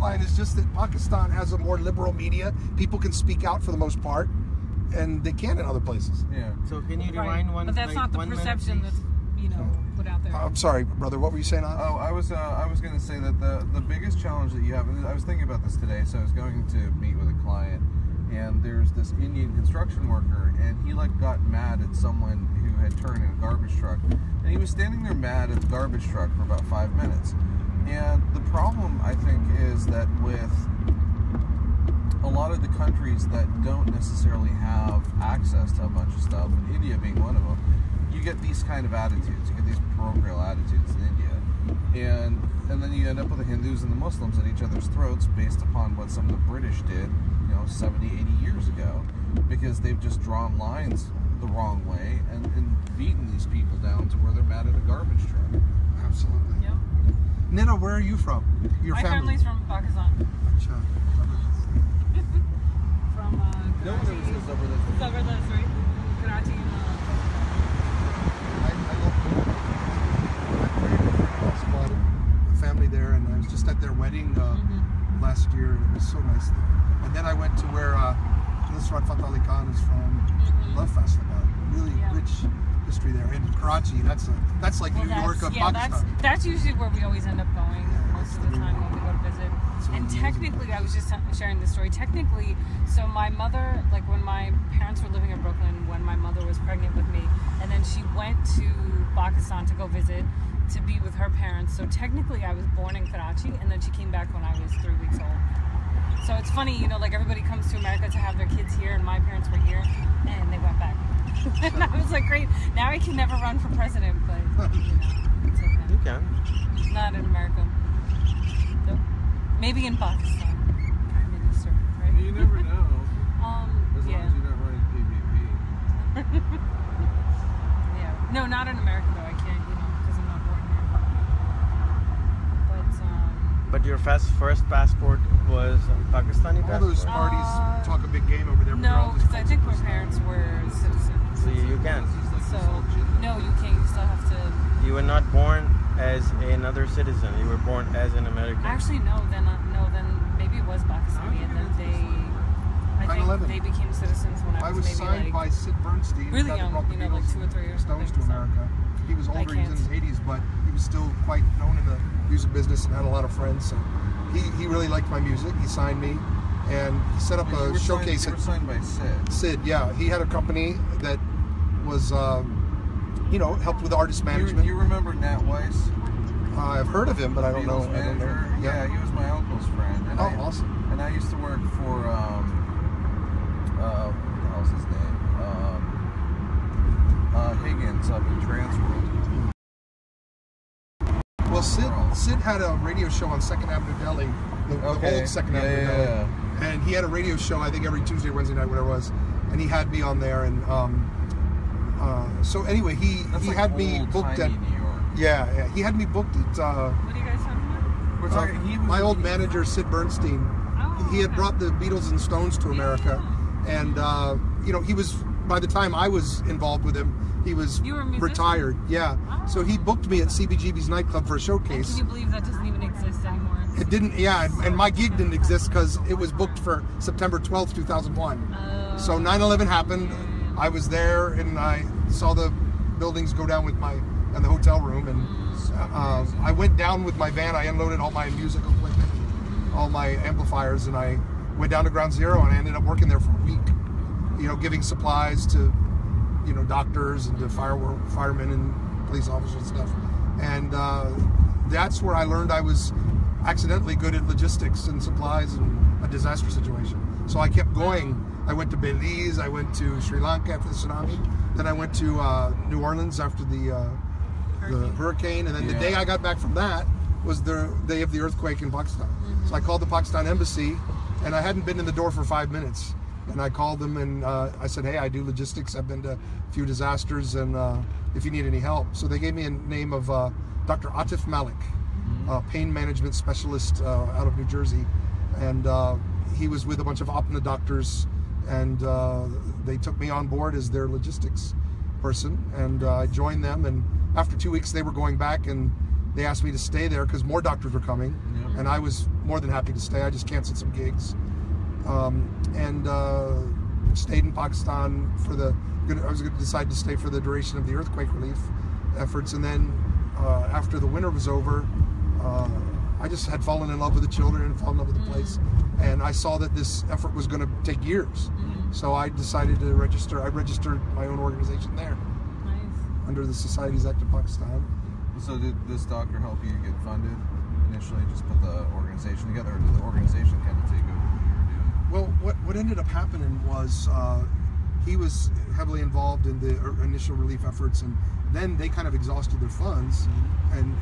punchline is just that Pakistan has a more liberal media. People can speak out for the most part, and they can in other places. Yeah. So can you rewind one? But that's not the perception that's put out there. I'm sorry, brother. What were you saying? Oh, I was going to say that the biggest challenge that you have. And I was thinking about this today. So I was going to meet with a client, and there's this Indian construction worker, and he got mad at someone who had turned in a garbage truck, and he was standing there mad at the garbage truck for about 5 minutes. And the problem, I think, is that with a lot of the countries that don't necessarily have access to a bunch of stuff, and India being one of them, you get these kind of attitudes. You get these parochial attitudes in India. And then you end up with the Hindus and the Muslims at each other's throats based upon what some of the British did, 70, 80 years ago, because they've just drawn lines the wrong way and beaten these people down to where they're mad at a garbage truck. Absolutely. Yep. Nina, where are you from? Your My family? family's from Pakistan. From No one ever says Zabardast. Zabardast, right? Karachi. Family there, and I was just at their wedding last year, and it was so nice there. And then I went to where Nusrat Fateh Ali Khan is from. Love Fest, really rich history there. And Karachi, that's like New York of Pakistan. That's usually where we always end up going most of the time when we go to visit. And technically, I was just sharing this story. Technically, so my mother, when my parents were living in Brooklyn, when my mother was pregnant with me, and then she went to Pakistan to go visit, to be with her parents. So technically I was born in Karachi, and then she came back when I was 3 weeks old. So it's funny, everybody comes to America to have their kids here, and my parents were here, and they went back. And I was like, great, now I can never run for president, but, it's okay. You can. Not in America. Nope. Maybe in Pakistan. Prime Minister, right? You never know. As long yeah. as you're not running PvP. Yeah. No, not in America, though. I can't, because I'm not born here. But your first passport was a Pakistani passport? All those parties talk a big game over there. No, because I think my parents were citizens. So you can. So, no, you can't. You still have to... You were not born as another citizen. You were born as an American. Actually, no. Then maybe it was Pakistani, and then I think they became citizens when I was maybe signed by Sid Bernstein. really young, like 2 or 3 years. Stones to America. He was older, he was in his 80s, but he was still quite known in the music business and had a lot of friends. So he really liked my music. He signed me, and he set up a showcase. You were signed by Sid. Sid, yeah. He had a company that was, helped with artist management. You remember Nat Weiss? I've heard of him, but I don't know. Yeah, he was my uncle's friend. And awesome. And I used to work for, what the hell's his name? Higgins up in Transworld. Well, Sid had a radio show on 2nd Avenue Deli, the old 2nd Avenue Deli. Yeah. And he had a radio show, I think, every Tuesday, Wednesday night, whatever it was. And he had me on there. And so anyway, he had me booked at... New York. Yeah, he had me booked at... What are you guys talking about? My old manager, Sid Bernstein, he had brought the Beatles and Stones to America. And, he was... By the time I was involved with him, he was retired. Yeah. Oh. So he booked me at CBGB's nightclub for a showcase. And can you believe that doesn't even exist anymore? It didn't, yeah, and my gig didn't exist because it was booked for September 12th, 2001. So 9/11 happened. I was there, and I saw the buildings go down in the hotel room, and I went down with my van. I unloaded all my musical equipment, all my amplifiers, and I went down to Ground Zero, and I ended up working there for a week. Giving supplies to, doctors and to firemen and police officers and stuff. And that's where I learned I was accidentally good at logistics and supplies in a disaster situation. So I kept going. I went to Belize, I went to Sri Lanka after the tsunami, then I went to New Orleans after the hurricane, and then the day I got back from that was the day of the earthquake in Pakistan. So I called the Pakistan embassy, and I hadn't been in the door for 5 minutes. And I called them, and I said, hey, I do logistics. I've been to a few disasters, and if you need any help. So they gave me a name of Dr. Atif Malik, pain management specialist out of New Jersey. And he was with a bunch of Apna doctors, and they took me on board as their logistics person. And I joined them, and after 2 weeks, they were going back and they asked me to stay there because more doctors were coming, and I was more than happy to stay. I just canceled some gigs, and stayed in Pakistan for I was going to decide to stay for the duration of the earthquake relief efforts, and then after the winter was over, I just had fallen in love with the children and fallen in love with the place, and I saw that this effort was going to take years. So I decided to register. I registered my own organization there, under the Societies Act of Pakistan. So did this doctor help you get funded initially? Just put the organization together, or did the organization kind of take over what you were doing? Well, what ended up happening was he was heavily involved in the initial relief efforts, and then they kind of exhausted their funds, and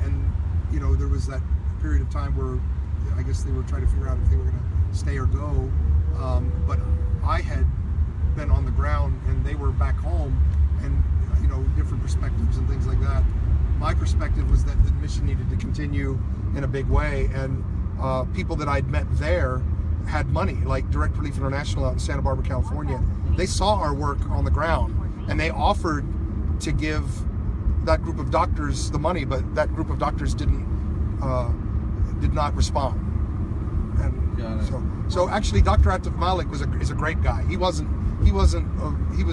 you know, there was that period of time where I guess they were trying to figure out if they were going to stay or go. But I had been on the ground, and they were back home, and you know, different perspectives and things like that. My perspective was that the mission needed to continue in a big way, and people that I'd met there had money, like Direct Relief International out in Santa Barbara, California. They saw our work on the ground, and they offered to give that group of doctors the money, but that group of doctors did not respond. And so actually, Dr. Atif Malik is a great guy. He was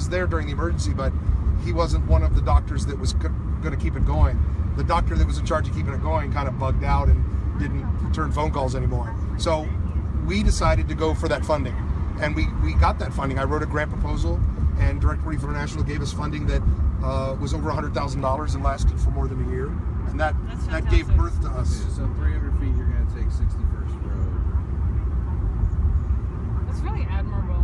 there during the emergency, but he wasn't one of the doctors that was going to keep it going. The doctor that was in charge of keeping it going kind of bugged out and didn't return phone calls anymore. So we decided to go for that funding, and we got that funding. I wrote a grant proposal, and Direct Relief International gave us funding that was over $100,000 and lasted for more than a year, and that gave birth to us. Okay, so 300 feet, you're going to take 61st Road. It's really admirable